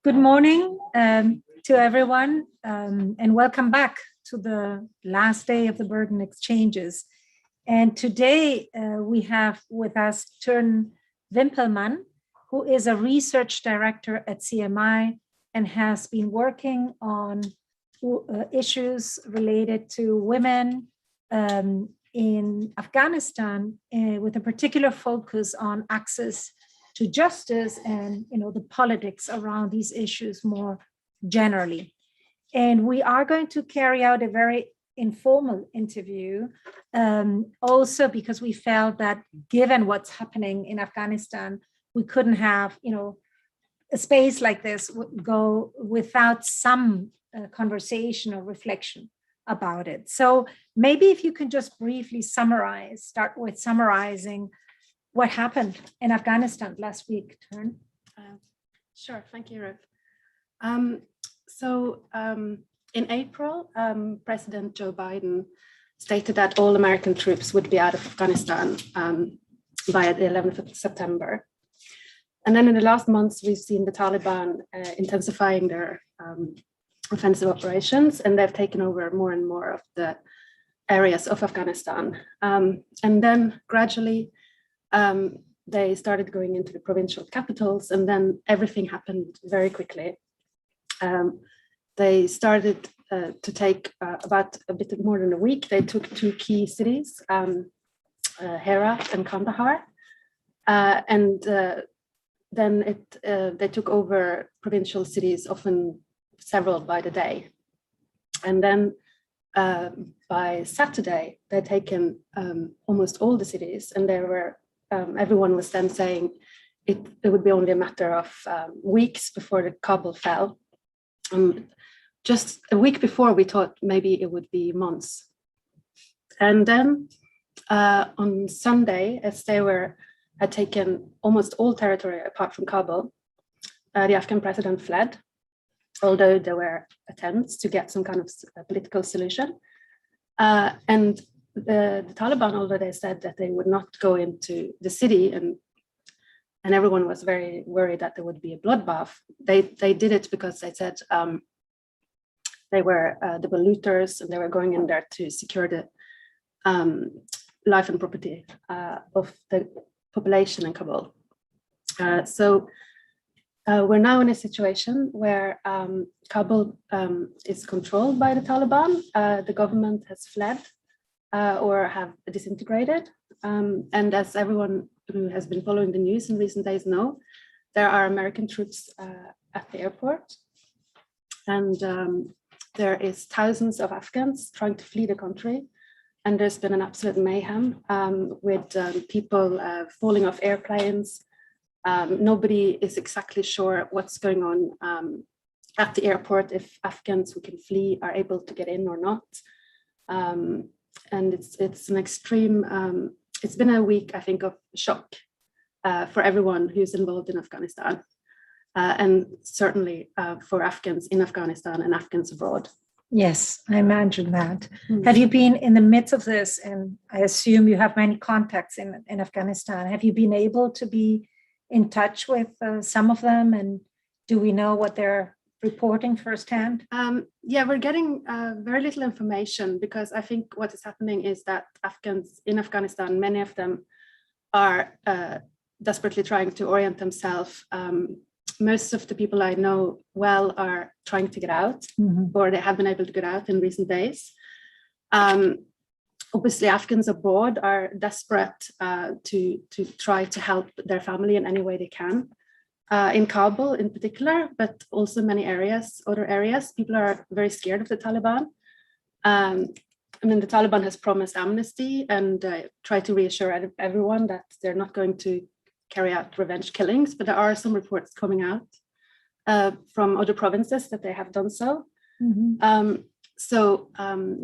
Good morning to everyone, and welcome back to the last day of the Burden Exchanges. And today we have with us Torunn Wimpelmann, who is a research director at CMI and has been working on issues related to women in Afghanistan with a particular focus on access to justice and the politics around these issues more generally. And we are going to carry out a very informal interview, also because we felt that given what's happening in Afghanistan, we couldn't have a space like this go without some conversation or reflection about it. So maybe if you can just briefly start with summarizing what happened in Afghanistan last week, Torunn. Sure, thank you, Ruth. In April, President Joe Biden stated that all American troops would be out of Afghanistan by the 11th of September. And then in the last months, we've seen the Taliban intensifying their offensive operations, and they've taken over more and more of the areas of Afghanistan. And then gradually, they started going into the provincial capitals, and then everything happened very quickly. They started to take about a bit more than a week. They took two key cities, Herat and Kandahar, and then they took over provincial cities, often several by the day. And then by Saturday, they'd taken almost all the cities, and there were everyone was then saying it would be only a matter of weeks before the Kabul fell. Just a week before, we thought maybe it would be months. And then on Sunday, as they had taken almost all territory apart from Kabul, the Afghan president fled, although there were attempts to get some kind of political solution. And the Taliban, although they said that they would not go into the city, and everyone was very worried that there would be a bloodbath, they did it because they said they were looters, and they were going in there to secure the life and property of the population in Kabul. So we're now in a situation where Kabul is controlled by the Taliban. The government has fled or have disintegrated. And as everyone who has been following the news in recent days know, there are American troops at the airport. And there is thousands of Afghans trying to flee the country. And there's been an absolute mayhem with people falling off airplanes. Nobody is exactly sure what's going on at the airport, if Afghans who can flee are able to get in or not. And it's an extreme, it's been a week, I think, of shock for everyone who's involved in Afghanistan, and certainly for Afghans in Afghanistan and Afghans abroad. Yes, I imagine that. Have you been in the midst of this? And I assume you have many contacts in Afghanistan. Have you been able to be in touch with some of them? And do we know what they're reporting firsthand? Yeah, we're getting very little information, because I think what is happening is that Afghans in Afghanistan, many of them are desperately trying to orient themselves. Most of the people I know well are trying to get out, or they have been able to get out in recent days. Obviously, Afghans abroad are desperate to try to help their family in any way they can. In Kabul in particular, but also many other areas, people are very scared of the Taliban. The Taliban has promised amnesty and try to reassure everyone that they're not going to carry out revenge killings, but there are some reports coming out from other provinces that they have done so. So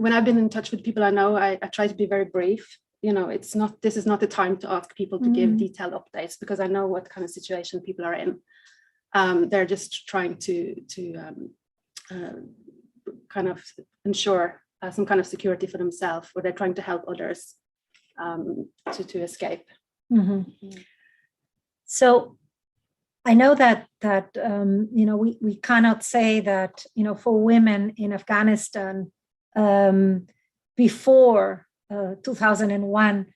when I've been in touch with people I know, I try to be very brief. This is not the time to ask people to give detailed updates, because I know what kind of situation people are in. They're just trying to kind of ensure some kind of security for themselves, or they're trying to help others to escape. So I know that we cannot say that for women in Afghanistan before 2001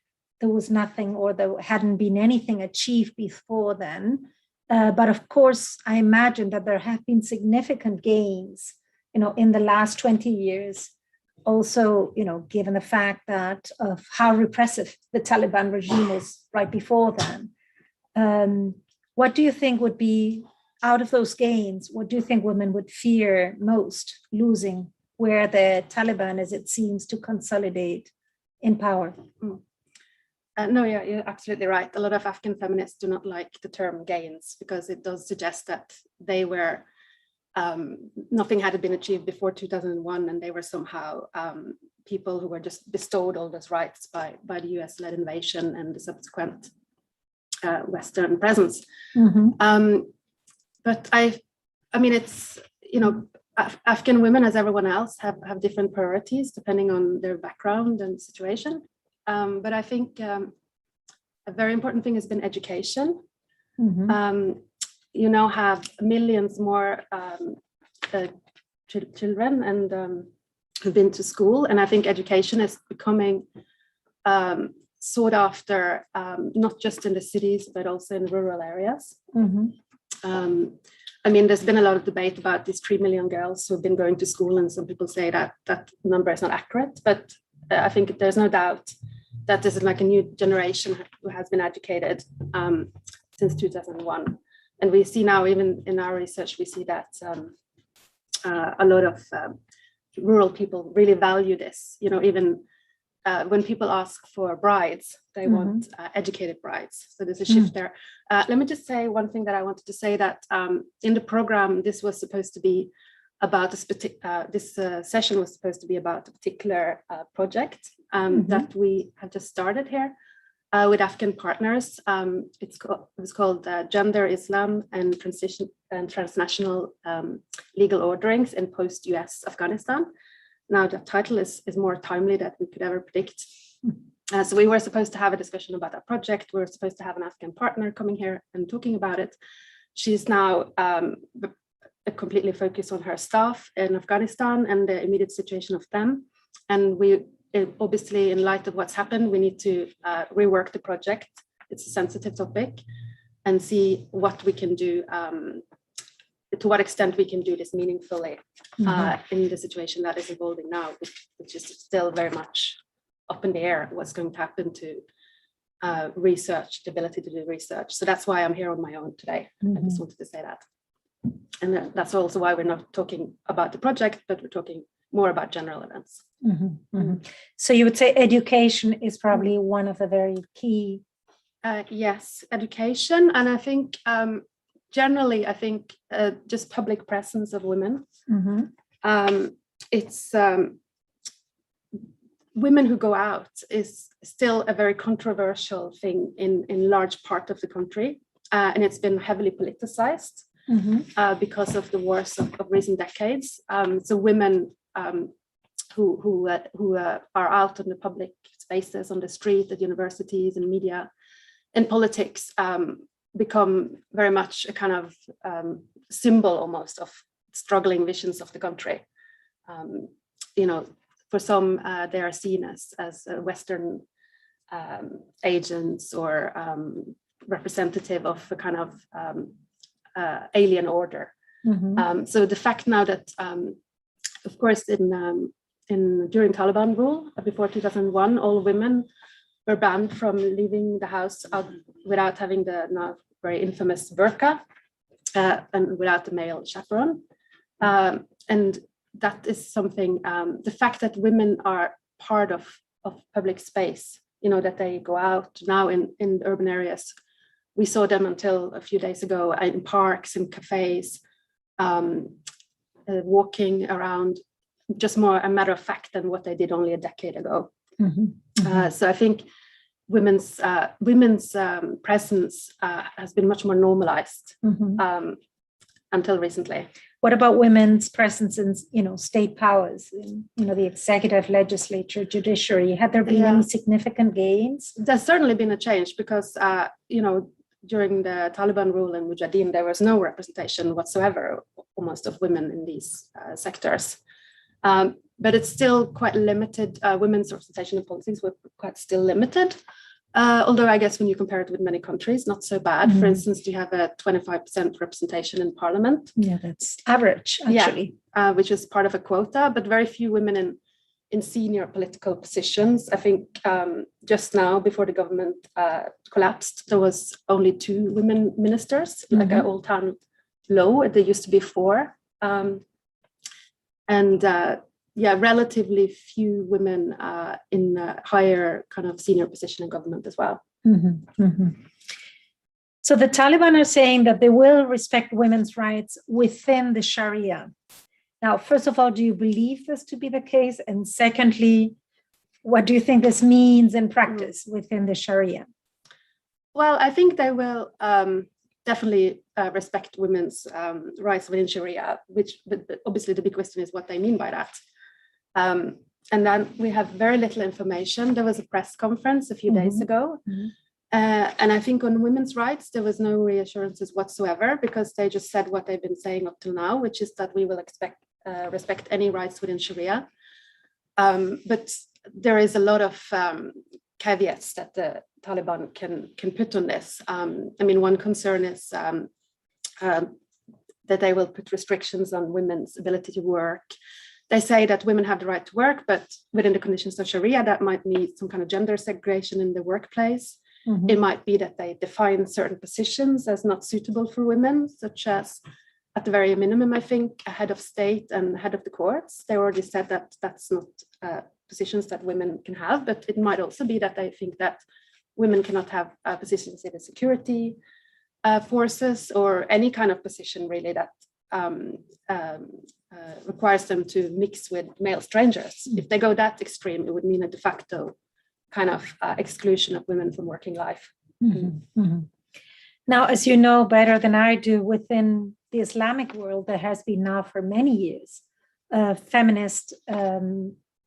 there was nothing, or there hadn't been anything achieved before then. But of course, I imagine that there have been significant gains, in the last 20 years. Also, given the fact that of how repressive the Taliban regime was right before then. What do you think would be, out of those gains, what do you think women would fear most losing, where the Taliban, as it seems, to consolidate in power? No, yeah, you're absolutely right. A lot of Afghan feminists do not like the term gains because it does suggest that they were, nothing had been achieved before 2001, and they were somehow people who were just bestowed all those rights by the US-led invasion and the subsequent Western presence. But I mean, it's, Afghan women, as everyone else, have different priorities depending on their background and situation. But I think a very important thing has been education. You now have millions more children and who've been to school, and I think education is becoming sought after, not just in the cities, but also in rural areas. I mean, there's been a lot of debate about these 3 million girls who've been going to school, and some people say that that number is not accurate, but I think there's no doubt that this is like a new generation who has been educated since 2001. And we see now, even in our research, we see that a lot of rural people really value this, even when people ask for brides, they want educated brides. So there's a shift there. Let me just say one thing that I wanted to say, that in the program, this was supposed to be about this session was supposed to be about a particular project that we have just started here with Afghan partners. It was called Gender, Islam, and Transition and Transnational Legal Orderings in Post-US Afghanistan. Now the title is more timely than we could ever predict. So we were supposed to have a discussion about that project. We were supposed to have an Afghan partner coming here and talking about it. She's now completely focused on her staff in Afghanistan and the immediate situation of them. And we obviously, in light of what's happened, we need to rework the project. It's a sensitive topic, and see what we can do, to what extent we can do this meaningfully in the situation that is evolving now, which is still very much up in the air, what's going to happen to research, the ability to do research. So that's why I'm here on my own today. I just wanted to say that. And that's also why we're not talking about the project, but we're talking more about general events. So you would say education is probably one of the very key. Yes, education. And I think generally, I think just public presence of women. It's women who go out is still a very controversial thing in large part of the country. And it's been heavily politicized because of the wars of recent decades. So women who are out in the public spaces, on the street, at universities and media, and politics, become very much a kind of symbol almost of struggling visions of the country. For some, they are seen as Western agents or representative of a kind of alien order. So the fact now that, of course, during Taliban rule before 2001, all women were banned from leaving the house without having the now very infamous burqa and without the male chaperone. And that is something, the fact that women are part of public space, that they go out now in urban areas. We saw them until a few days ago in parks and cafes, walking around, just more a matter of fact than what they did only a decade ago. So I think women's presence has been much more normalized until recently. What about women's presence in, state powers, in, the executive, legislature, judiciary? Had there been any significant gains? There's certainly been a change because, during the Taliban rule in Mujahideen, there was no representation whatsoever, almost, of women in these sectors. But it's still quite limited. Women's representation in politics were quite still limited. Although I guess when you compare it with many countries, not so bad. For instance, you have a 25% representation in parliament. Yeah, that's average, actually. Yeah, which is part of a quota, but very few women in senior political positions. I think just now, before the government collapsed, there was only 2 women ministers, like an all-time low. There used to be 4. Relatively few women in higher kind of senior position in government as well. So the Taliban are saying that they will respect women's rights within the Sharia. Now, first of all, do you believe this to be the case? And secondly, what do you think this means in practice within the Sharia? Well, I think they will definitely respect women's rights within Sharia, but obviously the big question is what they mean by that. And then we have very little information. There was a press conference a few days ago. And I think on women's rights, there was no reassurances whatsoever, because they just said what they've been saying up till now, which is that we will respect any rights within Sharia. But there is a lot of caveats that the Taliban can put on this. I mean, one concern is that they will put restrictions on women's ability to work. They say that women have the right to work, but within the conditions of Sharia, that might mean some kind of gender segregation in the workplace. It might be that they define certain positions as not suitable for women, such as, at the very minimum, I think, a head of state and head of the courts. They already said that that's not positions that women can have, but it might also be that they think that women cannot have positions in the security forces, or any kind of position really that requires them to mix with male strangers. If they go that extreme, it would mean a de facto kind of exclusion of women from working life. Now, as you know better than I do, within the Islamic world, there has been now for many years feminist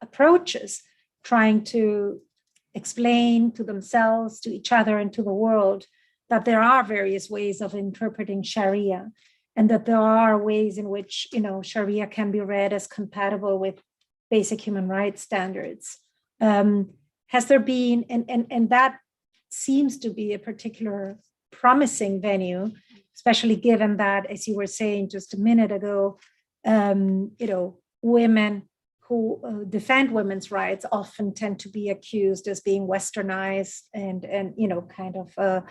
approaches trying to explain to themselves, to each other, and to the world that there are various ways of interpreting Sharia, and that there are ways in which, Sharia can be read as compatible with basic human rights standards. Has there been, and that seems to be a particular promising venue, especially given that, as you were saying just a minute ago, women who defend women's rights often tend to be accused as being westernized and kind of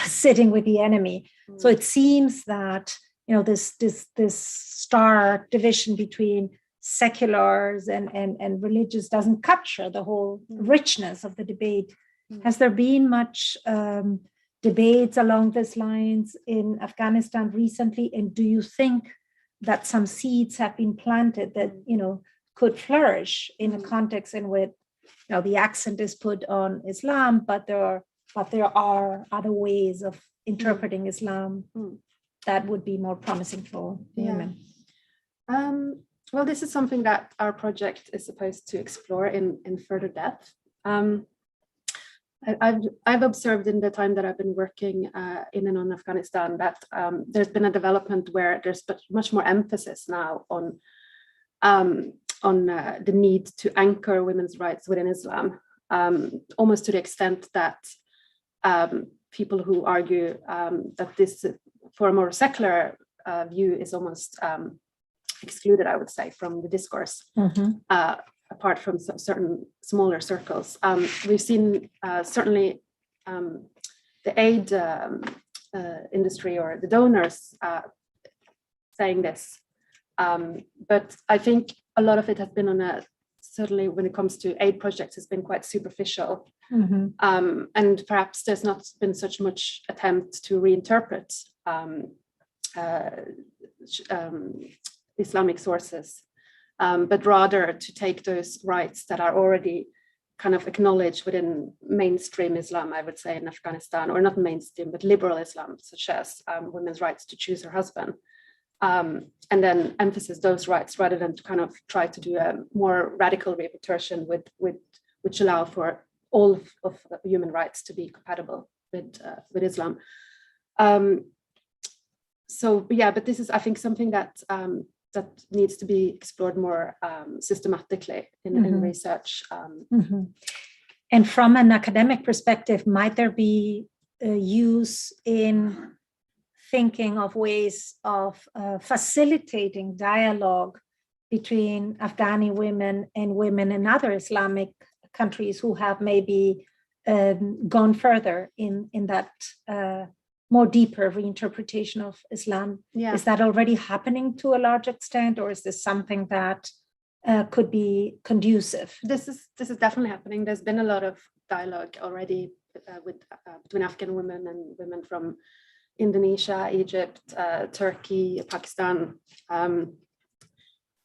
sitting with the enemy. So it seems that this stark division between seculars and religious doesn't capture the whole richness of the debate. Has there been much debates along these lines in Afghanistan recently? And do you think that some seeds have been planted that could flourish in a context in which the accent is put on Islam, but there are other ways of interpreting Islam that would be more promising for women? Well, this is something that our project is supposed to explore in further depth. I've observed in the time that I've been working in and on Afghanistan that there's been a development where there's much more emphasis now on the need to anchor women's rights within Islam, almost to the extent that people who argue that this, for a more secular view, is almost excluded, I would say, from the discourse, apart from certain smaller circles. We've seen certainly the aid industry or the donors saying this, but I think a lot of it has been on certainly when it comes to aid projects, has been quite superficial. And perhaps there's not been such much attempt to reinterpret Islamic sources, but rather to take those rights that are already kind of acknowledged within mainstream Islam, I would say, in Afghanistan, or not mainstream, but liberal Islam, such as women's rights to choose her husband, and then emphasize those rights rather than to kind of try to do a more radical reinterpretation which allow for all of human rights to be compatible with Islam. So yeah, but this is, I think, something that that needs to be explored more systematically in research. And from an academic perspective, might there be use in thinking of ways of facilitating dialogue between Afghani women and women in other Islamic countries who have maybe gone further in that more deeper reinterpretation of Islam? Yeah. Is that already happening to a large extent, or is this something that could be conducive? This is definitely happening. There's been a lot of dialogue already between Afghan women and women from Indonesia, Egypt, Turkey, Pakistan.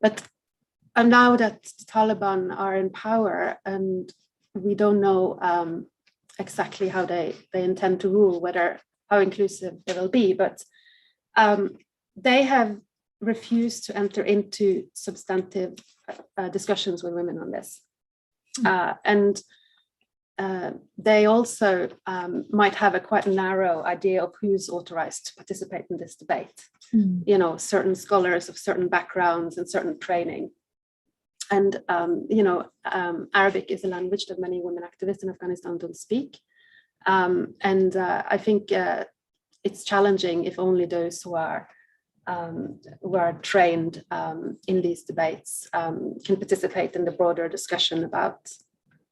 But now that the Taliban are in power, and we don't know exactly how they intend to rule, how inclusive they will be, but they have refused to enter into substantive discussions with women on this. And they also might have a quite narrow idea of who's authorized to participate in this debate. You know, certain scholars of certain backgrounds and certain training. And, Arabic is a language that many women activists in Afghanistan don't speak. And I think it's challenging if only those who are trained in these debates can participate in the broader discussion about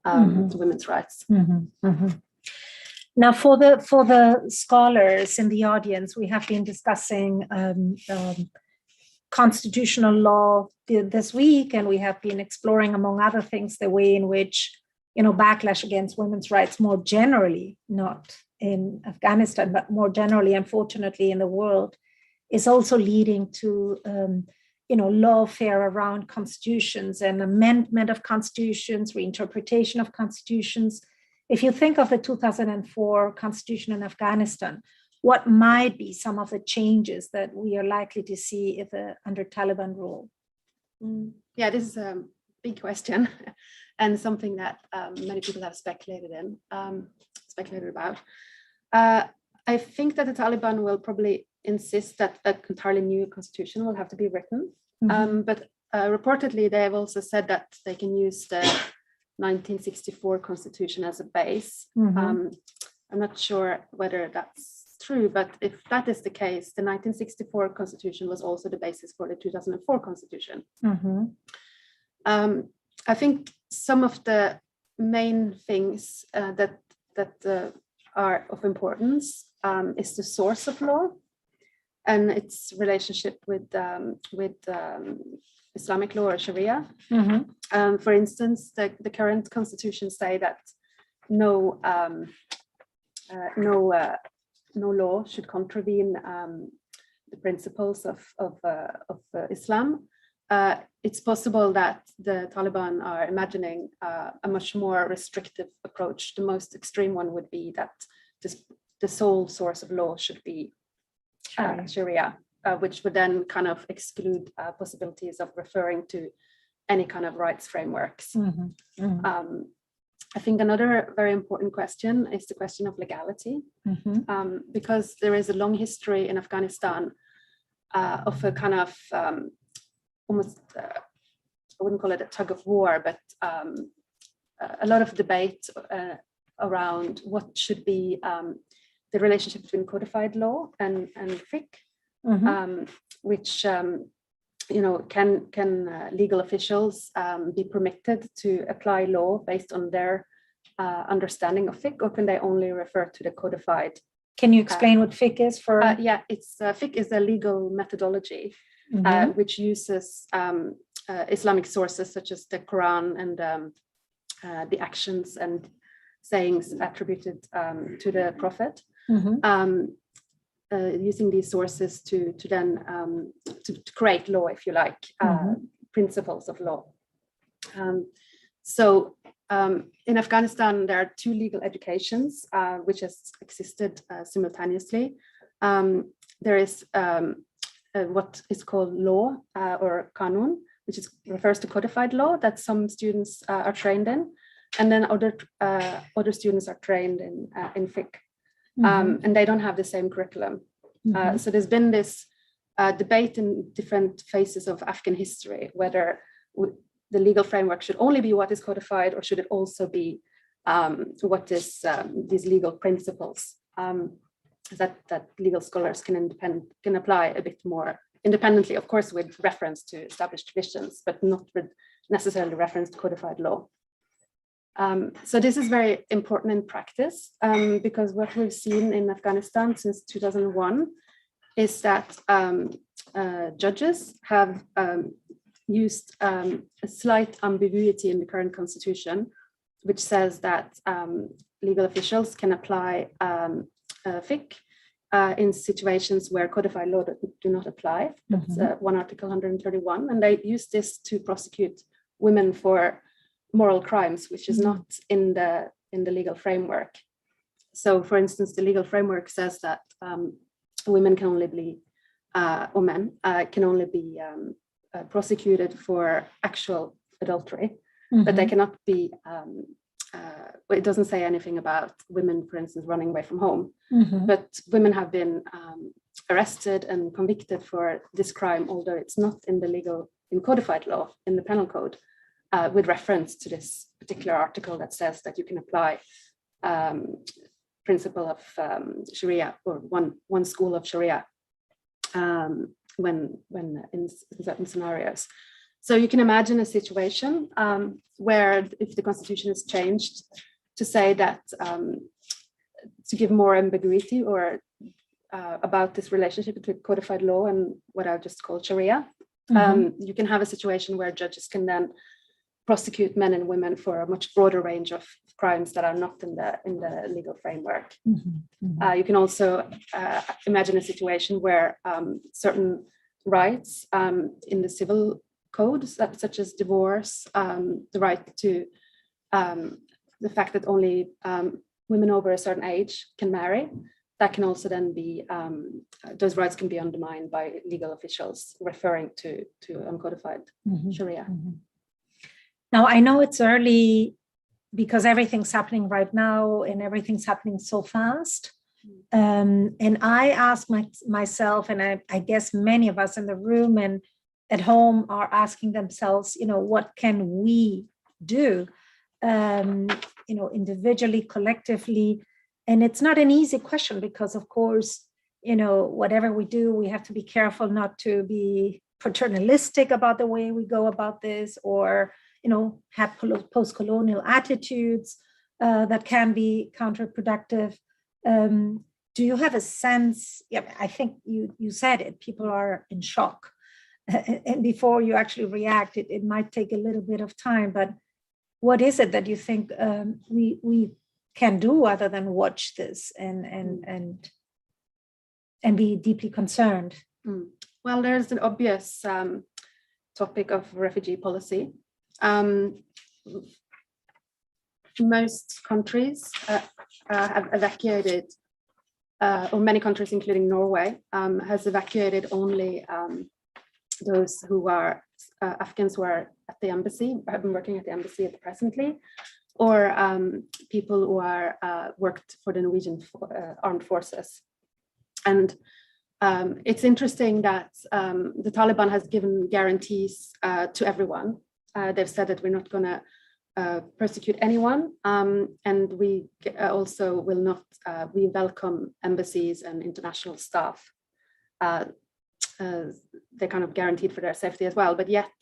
women's rights. Now, for the scholars in the audience, we have been discussing constitutional law this week, and we have been exploring, among other things, the way in which backlash against women's rights more generally, not in Afghanistan, but more generally, unfortunately, in the world, is also leading to lawfare around constitutions and amendment of constitutions, reinterpretation of constitutions. If you think of the 2004 constitution in Afghanistan, what might be some of the changes that we are likely to see under Taliban rule? Yeah, this is a big question and something that many people have speculated about. I think that the Taliban will probably insist that an entirely new constitution will have to be written. But reportedly, they have also said that they can use the 1964 constitution as a base. I'm not sure whether that's true, but if that is the case, the 1964 constitution was also the basis for the 2004 constitution. I think some of the main things that are of importance is the source of law and its relationship with Islamic law or Sharia. For instance, the current constitution say that no law should contravene the principles of Islam. It's possible that the Taliban are imagining a much more restrictive approach. The most extreme one would be that the sole source of law should be Sharia, which would then kind of exclude possibilities of referring to any kind of rights frameworks. I think another very important question is the question of legality, because there is a long history in Afghanistan of a kind of almost, I wouldn't call it a tug of war, but a lot of debate around what should be the relationship between codified law and fiqh, which can legal officials be permitted to apply law based on their understanding of fiqh, or can they only refer to the codified? Can you explain what fiqh is for? It's fiqh is a legal methodology which uses Islamic sources such as the Quran and the actions and sayings attributed to the Prophet. Using these sources to then to create law, if you like, principles of law. So in Afghanistan, there are two legal educations which has existed simultaneously. There is what is called law or kanun, which refers to codified law that some students are trained in, and then other students are trained in fiqh. and they don't have the same curriculum. So there's been this debate in different phases of Afghan history, whether the legal framework should only be what is codified, or should it also be what is these legal principles that legal scholars can apply a bit more independently, of course, with reference to established traditions, but not with necessarily reference to codified law. So this is very important in practice, because what we've seen in Afghanistan since 2001 is that judges have used a slight ambiguity in the current constitution, which says that legal officials can apply fiqh in situations where codified law do not apply. That's one Article 131, and they use this to prosecute women for moral crimes, which is not in the legal framework. So, for instance, the legal framework says that women can only be, or men can only be prosecuted for actual adultery, but they cannot be. It doesn't say anything about women, for instance, running away from home. But women have been arrested and convicted for this crime, although it's not in codified law, in the penal code, with reference to this particular article that says that you can apply principle of Sharia, or one school of Sharia when in certain scenarios. So you can imagine a situation where, if the constitution is changed to say that, to give more ambiguity or about this relationship between codified law and what I just called Sharia, you can have a situation where judges can then prosecute men and women for a much broader range of crimes that are not in the legal framework. You can also imagine a situation where certain rights in the civil codes, such as divorce, the right to the fact that only women over a certain age can marry, that can also then be, those rights can be undermined by legal officials referring to uncodified Sharia. Now, I know it's early because everything's happening right now and everything's happening so fast. And I ask myself, and I guess many of us in the room and at home are asking themselves, what can we do, individually, collectively? And it's not an easy question because, of course, whatever we do, we have to be careful not to be paternalistic about the way we go about this, or have post-colonial attitudes that can be counterproductive. Do you have a sense? Yeah, I think you said it. People are in shock, and before you actually react, it might take a little bit of time. But what is it that you think we can do other than watch this and be deeply concerned? Well, there's an obvious topic of refugee policy. Most countries have evacuated, or many countries, including Norway, has evacuated only those who are Afghans who are at the embassy, have been working at the embassy presently, or people who are worked for the Norwegian armed forces. And it's interesting that the Taliban has given guarantees to everyone. They've said that we're not going to persecute anyone, and we also will not, we welcome embassies and international staff. They're kind of guaranteed for their safety as well, but yet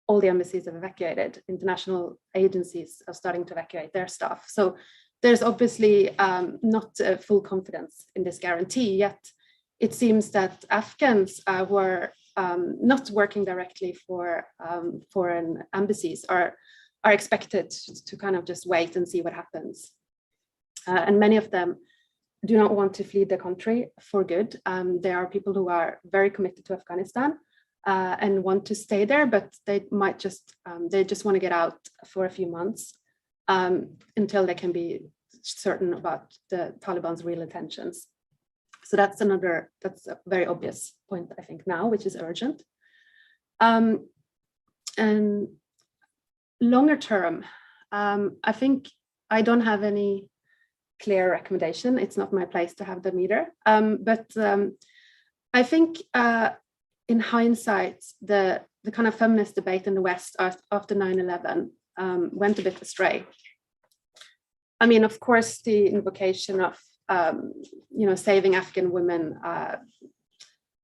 all the embassies have evacuated. International agencies are starting to evacuate their staff. So there's obviously not full confidence in this guarantee, yet it seems that Afghans who are not working directly for foreign embassies are expected to kind of just wait and see what happens. And many of them do not want to flee the country for good. There are people who are very committed to Afghanistan and want to stay there, but they might just, they just want to get out for a few months until they can be certain about the Taliban's real intentions. So that's a very obvious point, I think, now, which is urgent. And longer term, I think I don't have any clear recommendation. It's not my place to have them either. But I think in hindsight, the kind of feminist debate in the West after 9/11 went a bit astray. I mean, of course, the invocation of saving Afghan women,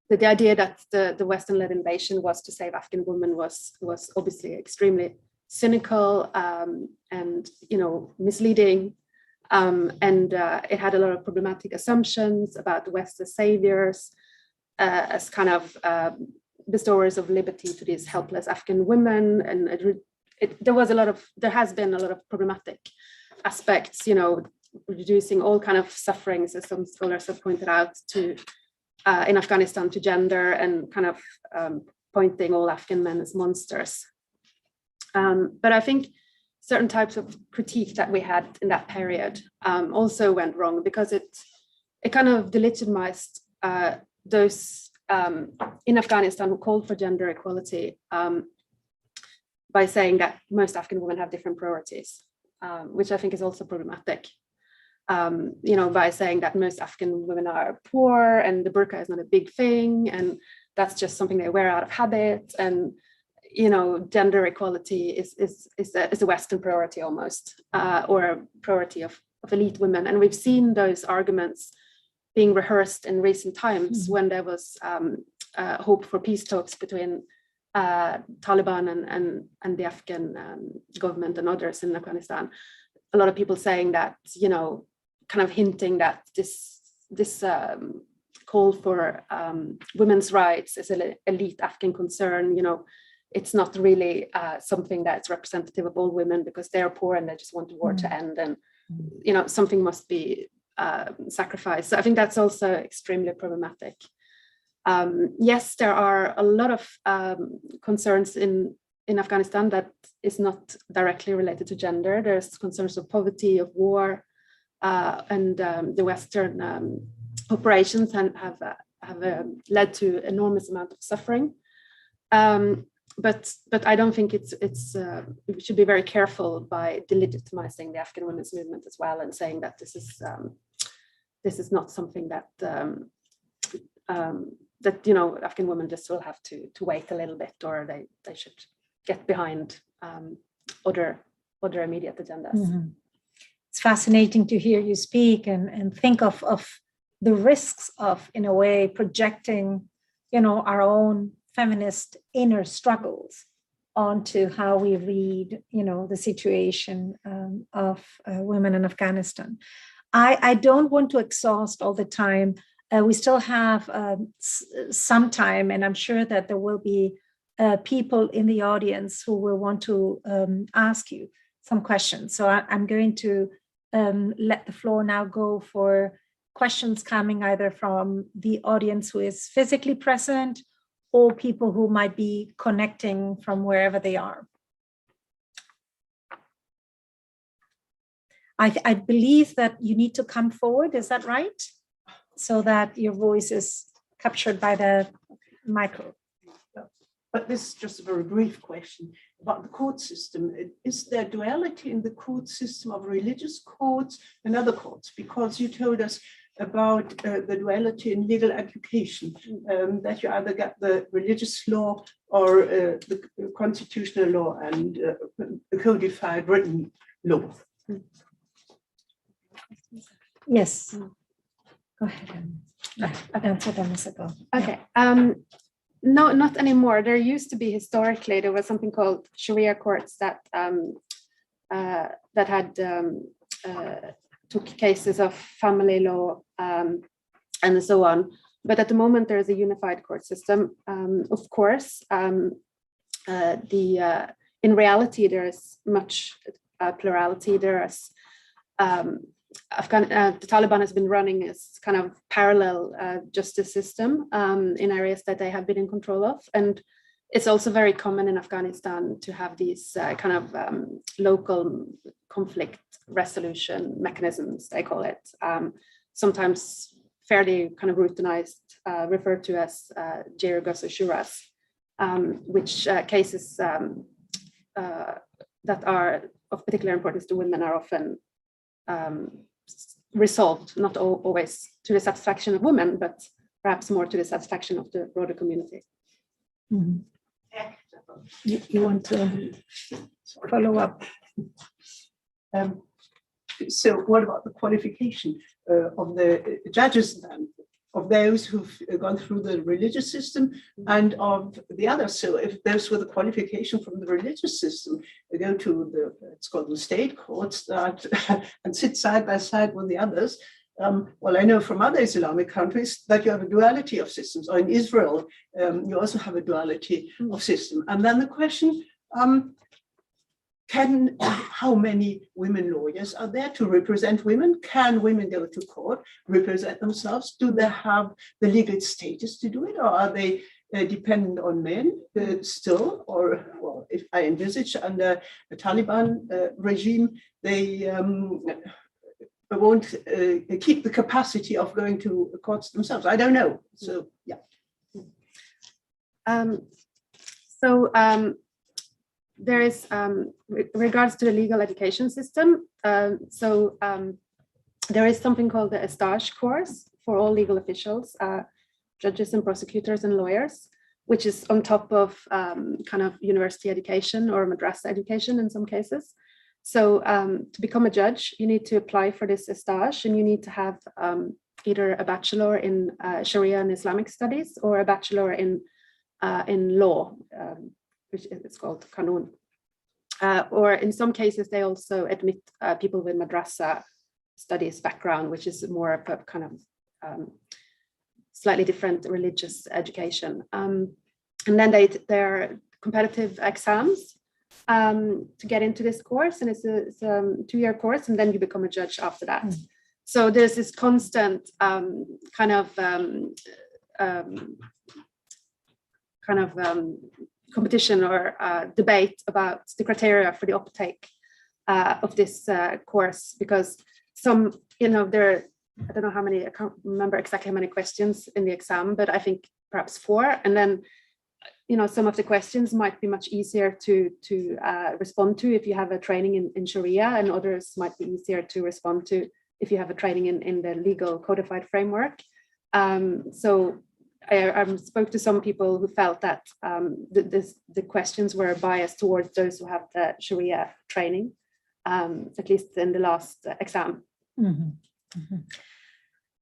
the idea that the Western-led invasion was to save Afghan women was obviously extremely cynical and misleading, and it had a lot of problematic assumptions about the West as saviors, as kind of bestowers of liberty to these helpless Afghan women, and there has been a lot of problematic aspects, reducing all kind of sufferings, as some scholars have pointed out, to in Afghanistan to gender, and kind of pointing all Afghan men as monsters. But I think certain types of critique that we had in that period also went wrong, because it kind of delegitimized those in Afghanistan who called for gender equality by saying that most Afghan women have different priorities, which I think is also problematic. By saying that most Afghan women are poor and the burqa is not a big thing, and that's just something they wear out of habit, and gender equality is a Western priority almost, or a priority of elite women. And we've seen those arguments being rehearsed in recent times when there was hope for peace talks between Taliban and the Afghan government and others in Afghanistan. A lot of people saying that, kind of hinting that this call for women's rights is an elite Afghan concern. It's not really something that's representative of all women, because they're poor and they just want the war to end, and something must be sacrificed. So I think that's also extremely problematic. Yes, there are a lot of concerns in Afghanistan that is not directly related to gender. There's concerns of poverty, of war, and the Western operations have led to enormous amount of suffering. But I don't think we should be very careful by delegitimizing the Afghan women's movement as well, and saying that this is not something that Afghan women just will have to wait a little bit, or they should get behind other immediate agendas. Mm-hmm. It's fascinating to hear you speak and think of the risks of, in a way, projecting, our own feminist inner struggles onto how we read, the situation of women in Afghanistan. I don't want to exhaust all the time. We still have some time, and I'm sure that there will be people in the audience who will want to ask you some questions. So I'm going to let the floor now go for questions coming either from the audience who is physically present, or people who might be connecting from wherever they are. I believe that you need to come forward, is that right? So that your voice is captured by the micro. But this is just a very brief question about the court system. Is there duality in the court system of religious courts and other courts? Because you told us about the duality in legal education, that you either get the religious law or the constitutional law and the codified written law. Yes. Go ahead. Answer them as I go. Okay. No, not anymore. There used to be, historically, there was something called Sharia courts that had took cases of family law and so on. But at the moment, there is a unified court system. Of course, in reality, there is much plurality. There is the Taliban has been running as kind of parallel justice system in areas that they have been in control of. And it's also very common in Afghanistan to have these kind of local conflict resolution mechanisms, they call it, sometimes fairly kind of routinized, referred to as jirgas or shuras, which cases that are of particular importance to women are often resolved, not always to the satisfaction of women, but perhaps more to the satisfaction of the broader community. Mm-hmm. You want to follow up? So what about the qualification of the judges then, of those who've gone through the religious system and of the others? So if those with the qualification from the religious system, they go to it's called the state courts that and sit side by side with the others. Well, I know from other Islamic countries that you have a duality of systems, or in Israel, you also have a duality of system. And then the question, how many women lawyers are there to represent women? Can women go to court, represent themselves? Do they have the legal status to do it, or are they dependent on men still? Or, well, if I envisage under the Taliban regime, they won't keep the capacity of going to courts themselves. I don't know. So, yeah. There is, regards to the legal education system, there is something called the stage course for all legal officials, judges and prosecutors and lawyers, which is on top of kind of university education or madrasa education in some cases. So to become a judge, you need to apply for this stage, and you need to have either a bachelor in Sharia and Islamic studies or a bachelor in law, which it's called Kanun. Or in some cases, they also admit people with madrasa studies background, which is more of a kind of slightly different religious education. And then there are competitive exams to get into this course, and it's a 2-year course, and then you become a judge after that. So there's this constant competition or debate about the criteria for the uptake of this course, because some, there, I don't know how many, I can't remember exactly how many questions in the exam, but I think perhaps 4. And then, some of the questions might be much easier to respond to if you have a training in Sharia, and others might be easier to respond to if you have a training in the legal codified framework. So I spoke to some people who felt that the questions were biased towards those who have the Sharia training, at least in the last exam. Mm-hmm. Mm-hmm.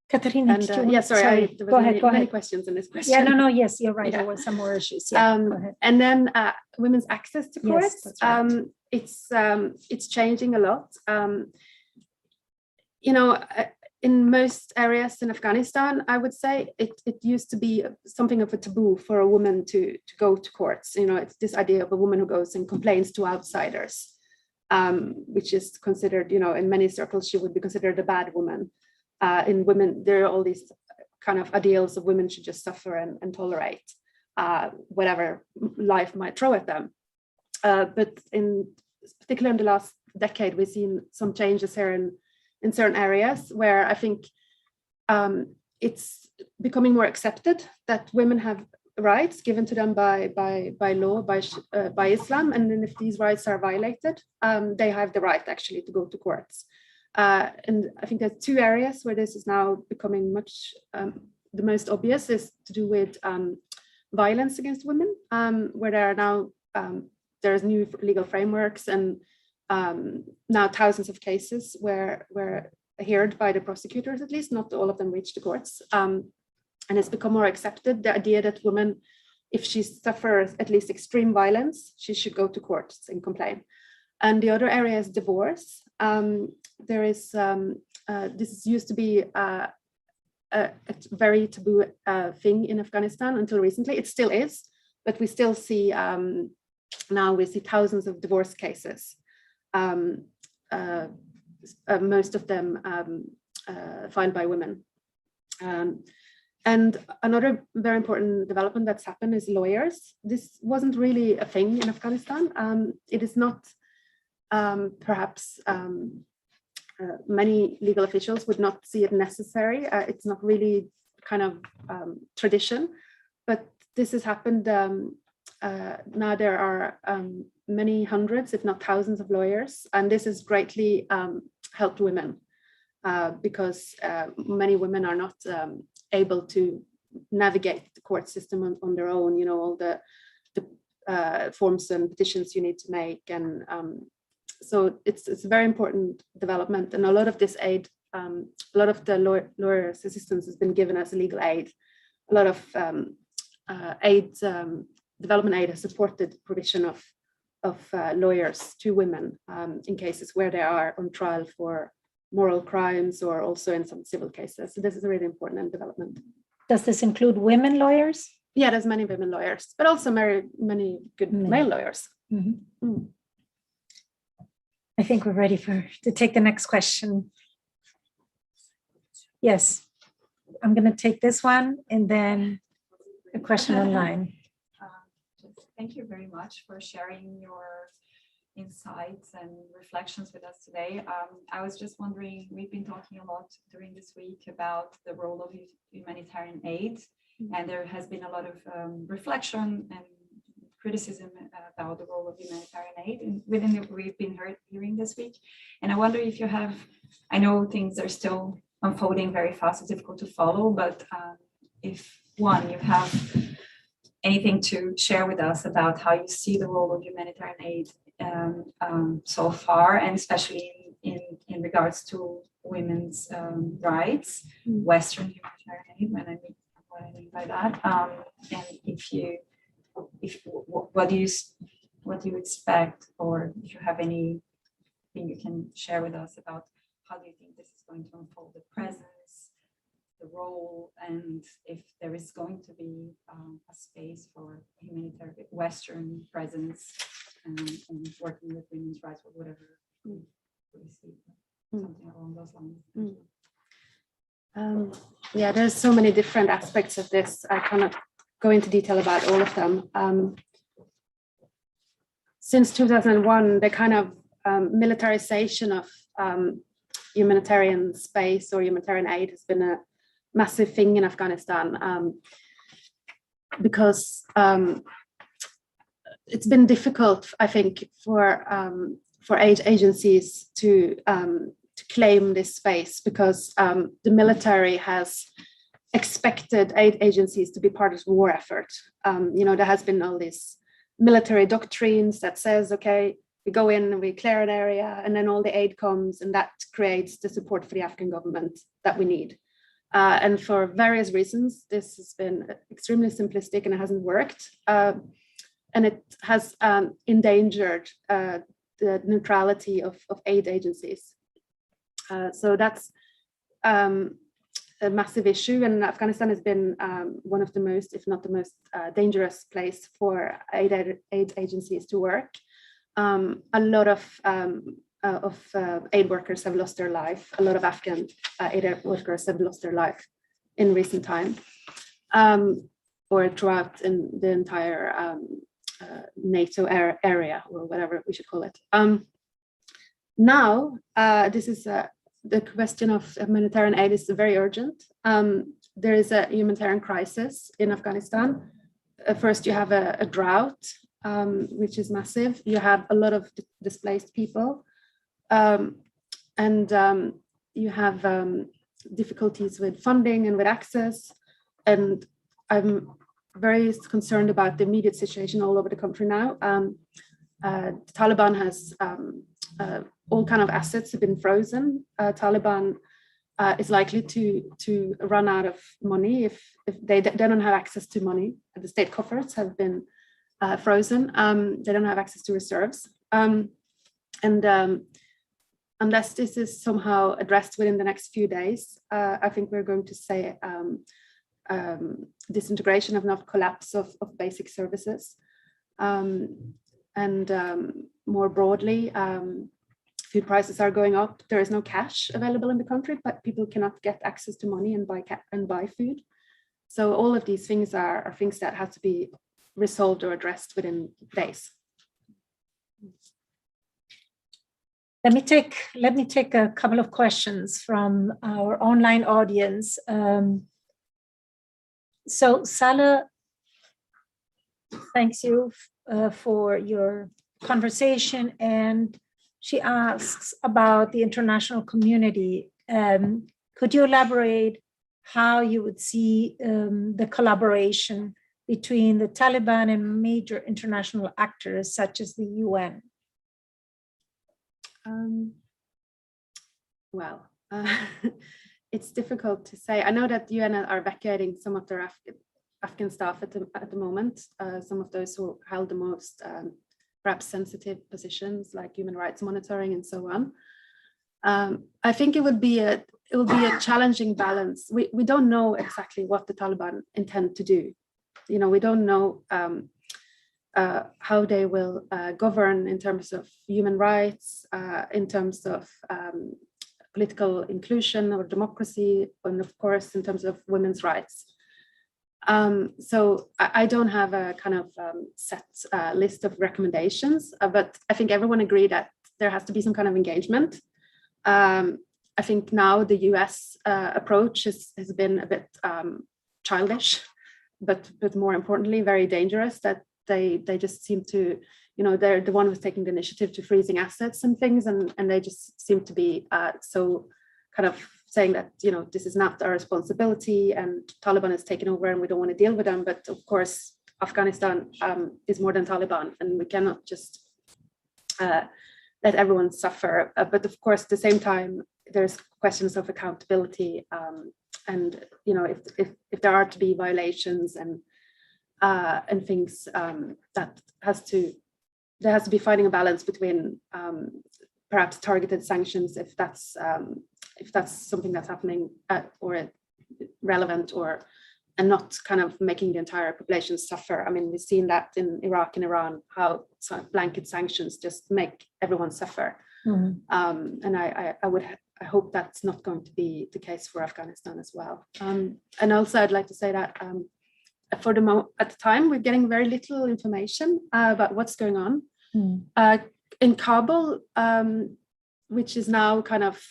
Katarina, sorry. There go ahead. Many questions in this question. Yeah, no, yes, you're right. Yeah. There were some more issues. Yeah, go ahead. And then women's access to courts. Yes, that's right. It's changing a lot. In most areas in Afghanistan, I would say it used to be something of a taboo for a woman to go to courts. It's this idea of a woman who goes and complains to outsiders, which is considered, in many circles, she would be considered a bad woman. In women, there are all these kind of ideals of women should just suffer and tolerate whatever life might throw at them. But particularly in the last decade, we've seen some changes here in certain areas where I think it's becoming more accepted that women have rights given to them by law, by Islam, and then if these rights are violated, they have the right actually to go to courts. And I think there's 2 areas where this is now becoming much, the most obvious is to do with violence against women, where there are now, there's new legal frameworks and now thousands of cases where heard by the prosecutors, at least, not all of them reach the courts. And it's become more accepted, the idea that women, if she suffers at least extreme violence, she should go to courts and complain. And the other area is divorce. There is, this used to be a very taboo thing in Afghanistan until recently. It still is, but we still see, now we see thousands of divorce cases. Most of them filed by women. And another very important development that's happened is lawyers. This wasn't really a thing in Afghanistan. It is not, perhaps many legal officials would not see it necessary. It's not really kind of tradition, but this has happened. Now there are many hundreds, if not thousands of lawyers, and this has greatly helped women. because many women are not able to navigate the court system on their own, you know, all the forms and petitions you need to make. And so it's a very important development. And a lot of this aid, a lot of the lawyers' assistance has been given as legal aid. A lot of development aid has supported provision of lawyers to women in cases where they are on trial for moral crimes or also in some civil cases. So this is a really important development. Does this include women lawyers? Yeah, there's many women lawyers, but also many good male lawyers. Mm-hmm. Mm. I think we're ready to take the next question. Yes, I'm going to take this one and then a question online. Thank you very much for sharing your insights and reflections with us today. I was just wondering, we've been talking a lot during this week about the role of humanitarian aid, and there has been a lot of reflection and criticism about the role of humanitarian aid within what we've been hearing this week. And I wonder if you have, I know things are still unfolding very fast, it's difficult to follow, but if one, you have anything to share with us about how you see the role of humanitarian aid so far, and especially in regards to women's rights, Western humanitarian aid, what I mean by that, and what do you expect, or if you have anything you can share with us about how do you think this is going to unfold, the presence, the role, and if there is going to be a space for humanitarian Western presence and working with women's rights or whatever we see, something along those lines. Yeah, there's so many different aspects of this. I cannot go into detail about all of them. Since 2001, the kind of militarization of humanitarian space or humanitarian aid has been a massive thing in Afghanistan, because it's been difficult, I think, for aid agencies to claim this space, because the military has expected aid agencies to be part of the war effort. You know, there has been all these military doctrines that says, okay, we go in and we clear an area, and then all the aid comes, and that creates the support for the Afghan government that we need. And for various reasons, this has been extremely simplistic and it hasn't worked. And it has endangered the neutrality of aid agencies. So that's a massive issue, and Afghanistan has been one of the most, if not the most dangerous place for aid agencies to work. A lot of aid workers have lost their life. A lot of Afghan aid workers have lost their life in recent time, or throughout in the entire NATO area, or whatever we should call it. Now, this is the question of humanitarian aid is very urgent. There is a humanitarian crisis in Afghanistan. First, you have a drought, which is massive. You have a lot of displaced people, and you have difficulties with funding and with access. And I'm very concerned about the immediate situation all over the country now. The Taliban has all kind of assets have been frozen. Taliban is likely to run out of money if they don't have access to money. The state coffers have been frozen. They don't have access to reserves. And unless this is somehow addressed within the next few days, I think we're going to say disintegration, if not collapse, of basic services. And more broadly, food prices are going up. There is no cash available in the country, but people cannot get access to money and buy food. So all of these things are things that have to be resolved or addressed within days. Let me take a couple of questions from our online audience. So Salah thanks you for your conversation, and she asks about the international community Could you elaborate how you would see the collaboration between the Taliban and major international actors such as the UN? Well, it's difficult to say. I know that the UN are evacuating some of their Afghan staff at the moment, some of those who held the most perhaps sensitive positions like human rights monitoring and so on. I think it would be a challenging balance. We don't know exactly what the Taliban intend to do. You know, we don't know how they will govern in terms of human rights, in terms of political inclusion or democracy, and of course, in terms of women's rights. So I don't have a kind of set list of recommendations, but I think everyone agreed that there has to be some kind of engagement. I think now the US approach has been a bit childish, but more importantly, very dangerous, that they just seem to, you know, they're the one who's taking the initiative to freezing assets and things, and they just seem to be so kind of saying that, you know, this is not our responsibility and Taliban has taken over and we don't want to deal with them. But of course, Afghanistan is more than Taliban, and we cannot just let everyone suffer. But of course, at the same time, there's questions of accountability, and you know, if there are to be violations and things, that there has to be finding a balance between perhaps targeted sanctions if that's something that's happening or relevant, and not kind of making the entire population suffer. I mean, we've seen that in Iraq and Iran, how blanket sanctions just make everyone suffer. Mm-hmm. And I hope that's not going to be the case for Afghanistan as well. And also, I'd like to say that at the time, we're getting very little information about what's going on. In Kabul, which is now kind of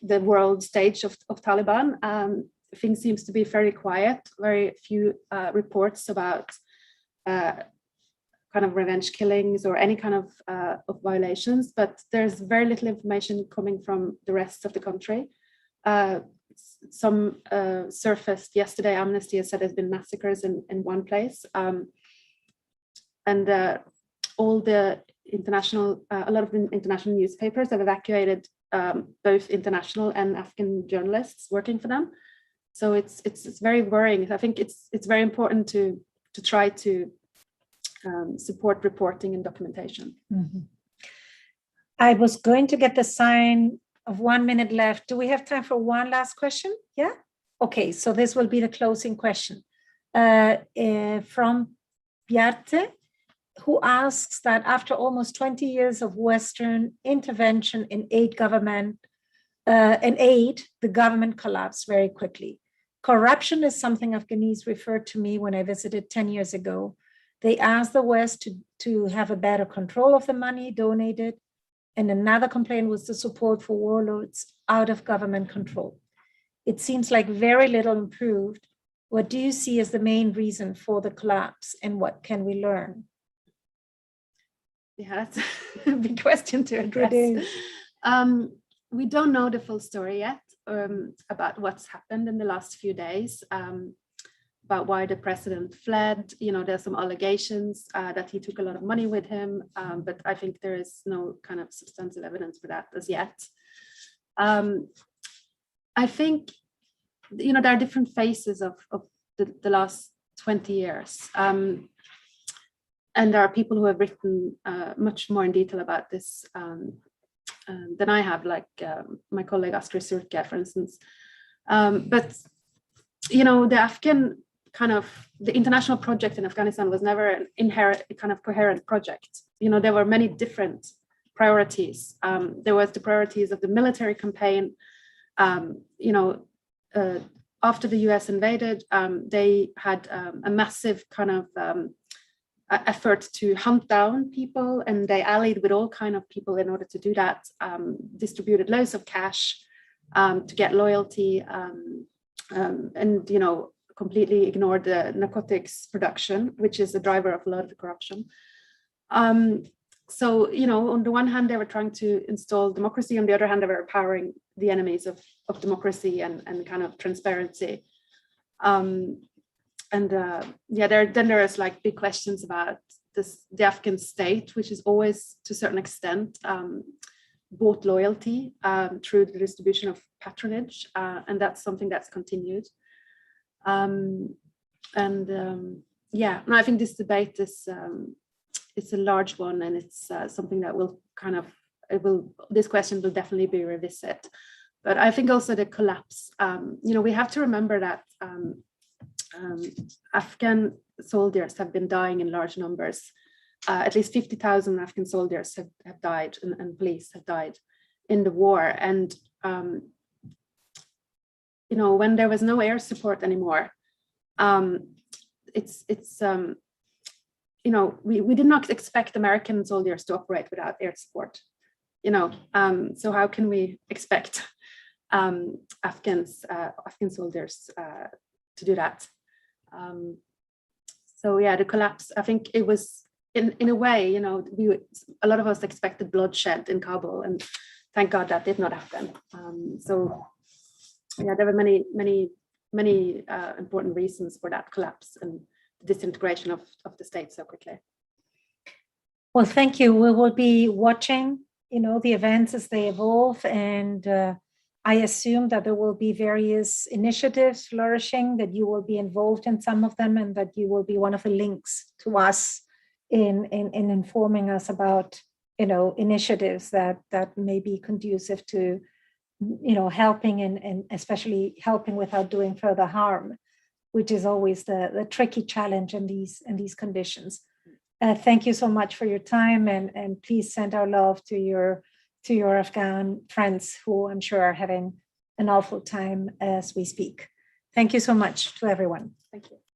the world stage of Taliban, things seems to be very quiet, very few reports about kind of revenge killings or any kind of violations, but there's very little information coming from the rest of the country. Some surfaced yesterday. Amnesty has said there's been massacres in one place, and all the a lot of international newspapers have evacuated both international and Afghan journalists working for them. So it's very worrying. I think it's very important to try to support reporting and documentation. Mm-hmm. I was going to get the sign of 1 minute left. Do we have time for one last question? Yeah. Okay. So this will be the closing question from Bjarte, who asks that after almost 20 years of Western intervention in aid, the government collapsed very quickly. Corruption is something Afghanis referred to me when I visited 10 years ago. They asked the West to have a better control of the money donated. And another complaint was the support for warlords out of government control. It seems like very little improved. What do you see as the main reason for the collapse, and what can we learn? Yeah, that's a big question to address. We don't know the full story yet about what's happened in the last few days, about why the president fled. You know, there's some allegations that he took a lot of money with him, but I think there is no kind of substantial evidence for that as yet. I think, you know, there are different phases of the last 20 years. And there are people who have written much more in detail about this than I have, like my colleague Astrid Surke, for instance. But, you know, the international project in Afghanistan was never an inherent kind of coherent project. You know, there were many different priorities. There was the priorities of the military campaign. You know, after the US invaded, they had a massive kind of effort to hunt down people, and they allied with all kind of people in order to do that, distributed loads of cash to get loyalty, and, you know, completely ignored the narcotics production, which is the driver of a lot of the corruption. So, you know, on the one hand, they were trying to install democracy. On the other hand, they were empowering the enemies of democracy and kind of transparency. Yeah, there is like big questions about the Afghan state, which is always to a certain extent bought loyalty through the distribution of patronage, and that's something that's continued. Yeah, and I think this debate is it's a large one, and it's something that will kind of this question will definitely be revisited. But I think also the collapse. We have to remember that Afghan soldiers have been dying in large numbers. At least 50,000 Afghan soldiers have died, and police have died in the war. And when there was no air support anymore, we did not expect American soldiers to operate without air support. So how can we expect Afghan soldiers to do that? So yeah, the collapse, I think it was in a way, a lot of us expected bloodshed in Kabul, and thank God that did not happen. So yeah, there were many important reasons for that collapse and the disintegration of the state so quickly. Well, thank you. We will be watching, the events as they evolve, and I assume that there will be various initiatives flourishing, that you will be involved in some of them, and that you will be one of the links to us in informing us about, initiatives that may be conducive to, helping and especially helping without doing further harm, which is always the tricky challenge in these conditions. Thank you so much for your time, and please send our love to your Afghan friends, who I'm sure are having an awful time as we speak. Thank you so much to everyone. Thank you.